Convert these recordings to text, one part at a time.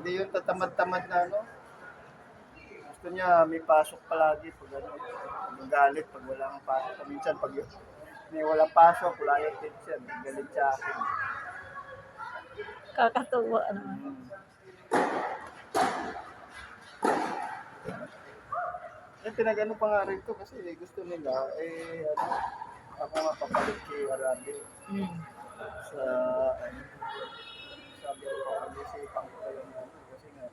Hindi yung tatamad-tamad na ano. Gusto niya may pasok palagi pag ano, magalit pag wala kang pasok. Minsan pag may walang pasok, wala yung teacher, galit sa akin. Kakatuwa naman. Pinag-ano pa nga rito kasi gusto nila, ano, ako nga papalit kay Arabi sa, ano, sabi ko pa, pag-isipan ko kayo na, kasi nga,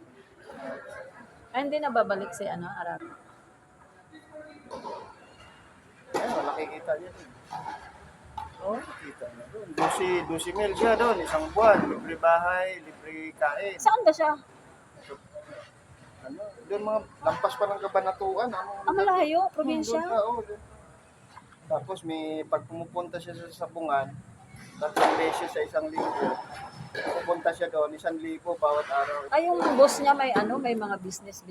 Ay, hindi na babalik si Arab. malaki kita niya dun. Oh? Kita niya dun. 12 mil siya doon, isang buwan, libre bahay, libre kain. Saan ba siya? Ano, doon mga lampas pa ng Kabanatuan. Malayo, probinsya. Doon pa, doon. Tapos may pag pumupunta siya sa Sabungan, 3 beses sa isang linggo. Pupunta siya doon, 1,000 bawat araw. Ay, yung boss niya may may mga business.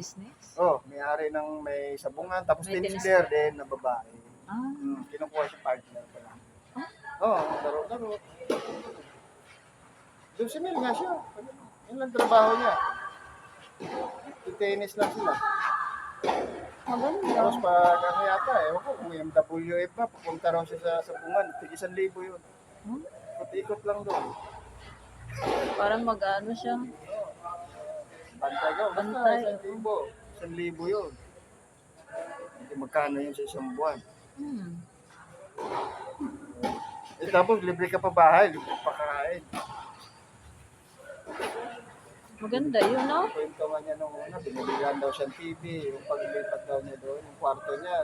May-ari ng may Sabungan, tapos May tennis tennis player din na babae. Ah. Kinukuha siya partner pa lang. Laro-laro. 12 mil nga siya. Yun lang trabaho niya. Tennis lang sila. Maganda. Tapos pag ano yata, ewan ko, kung may MWF pa, pupunta raw siya sa Sabungan, 1,000 yun. Ikot-ikot lang doon. Parang mag-ano siya. Bantay ka, basta Bantay. 1,000 yun. Hindi magkano yun sa isang buwan. Tapos libre ka pa bahay, libre pa kain. Maganda yun, no? Kwento nga niya nung una, binilihan daw siyang TV, yung paglipat daw niya doon, yung kwarto niya,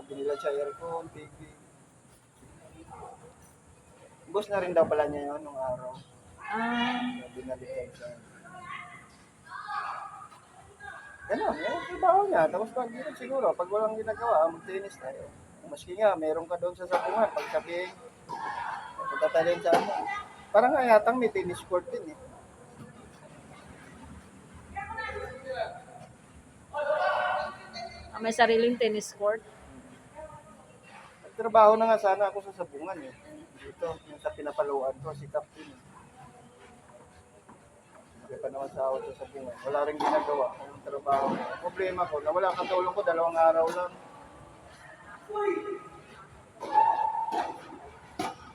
binilan siya aircon, TV. Boss na rin daw pala niya yun nung araw. Binalikan siya. Ganon, yung trabaho niya. Tapos pag siguro, pag walang ginagawa, mag-tennis tayo. Maski nga, meron ka doon sa Sabungan, pag sabihin, punta tayo sa ano. Parang nga yatang may tennis court din eh. May sariling tennis court. Nagtrabaho na nga sana ako sa Sabungan eh. Dito, yung sa pinapaluan ko, si Captain. Hindi pa naman sahod sa Sabungan. Wala rin ginagawa. Ang trabaho. Problema ko, nawala ang katulong ko, 2 araw lang.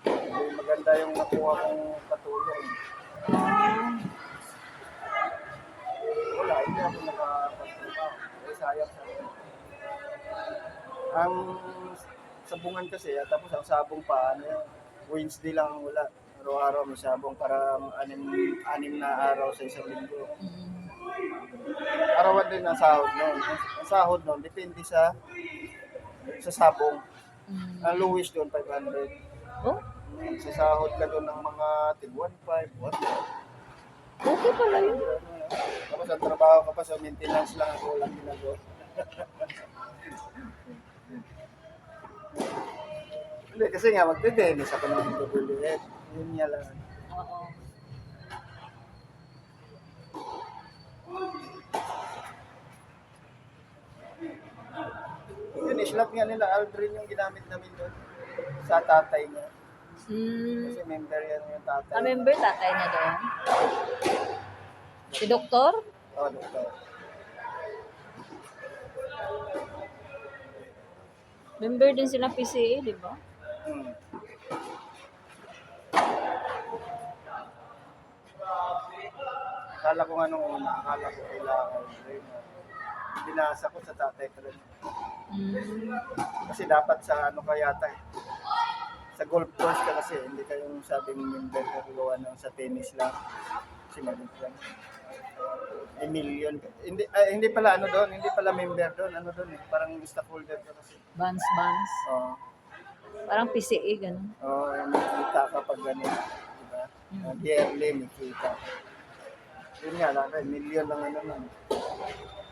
Hindi maganda yung nakuha kong katulong. Wala, hindi ako nakapagtrabaho. Sayang sa akin. Ang Sabungan kasi, tapos ang sabong pa, Wednesday lang wala. Araw-araw may sabong para 6 na araw sa isang linggo. Arawan din ang sahod noon. Ang sahod noon, depende sa sabong. Ang lowest doon, 500. Oh? Sa sahod ka doon ng mga tig 1,500, 1,000. Okay pala yun. Tapos ang trabaho ka pa sa maintenance lang ako lang ginagawa. Hindi, kasi nga magte-tennis ako ng WF. Yun nga lang. Oo. Yun, slot nga nila Aldrin yung ginamit namin doon sa tatay niya. Kasi member yan yung tatay. Member tatay niya doon? Si doktor? Oo, doktor. Member din sila PCA, di ba? Akala ko nga nung una, akala ko kailangan rin. Binasa ko sa tatay ko rin. Kasi dapat sa ano ka yata eh. Sa golf course ka kasi, hindi kayong sabing member ka gawa ng sa tennis lang. Kasi maliit lang. Million. Hindi pala ano doon, hindi pala member doon. Ano doon eh, parang stockholder ka kasi. Bans. Oo. Parang PCA, gano'n. Oo, may kita kapag gano'n. Diba? Yearly, may kita. Yun nga lang, million lang ano nun.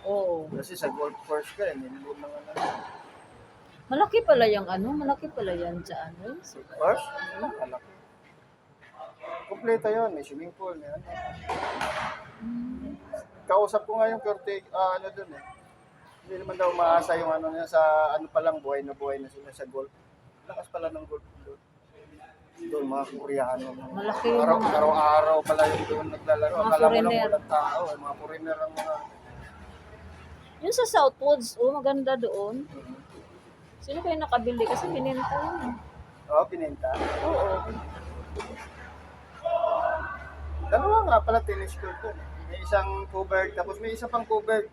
Oo. Kasi sa golf course ka, million lang ano. Malaki pala yan dyan. Sa course? Malaki. Kompleto yun, may swimming pool, may ano. Kausap ko nga yung ano dun eh. Hindi naman daw maasa yung ano niya sa ano pa lang, buhay na sila sa golf. Lakas pala ng golf doon. Doon mga Koreano. Malaki yung mga... Araw-araw pala yung doon naglalaro. Mga Akala mo lang foreigner. walang tao. Mga foreigner ang mga... Yung sa Southwoods, maganda doon. Sino kayo nakabili? Kasi binenta yun. Oo, pinenta. Oo. Dalawa nga pala tennis court doon. May isang covered, tapos may isa pang covered.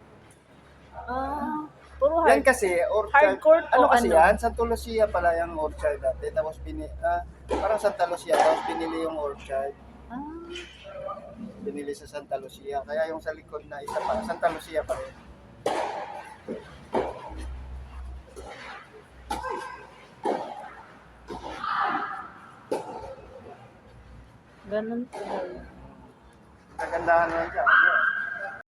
Puro Yan hard. kasi, orchard. Hardcourt o Ano kasi ano? yan? Santa Lucia pala yung orchard dati. Tapos parang Santa Lucia, tapos binili yung orchard. Ah, Binili sa Santa Lucia. Kaya yung sa likod na isa pa, Santa Lucia pa rin. ganun po. Kagandahan na dyan.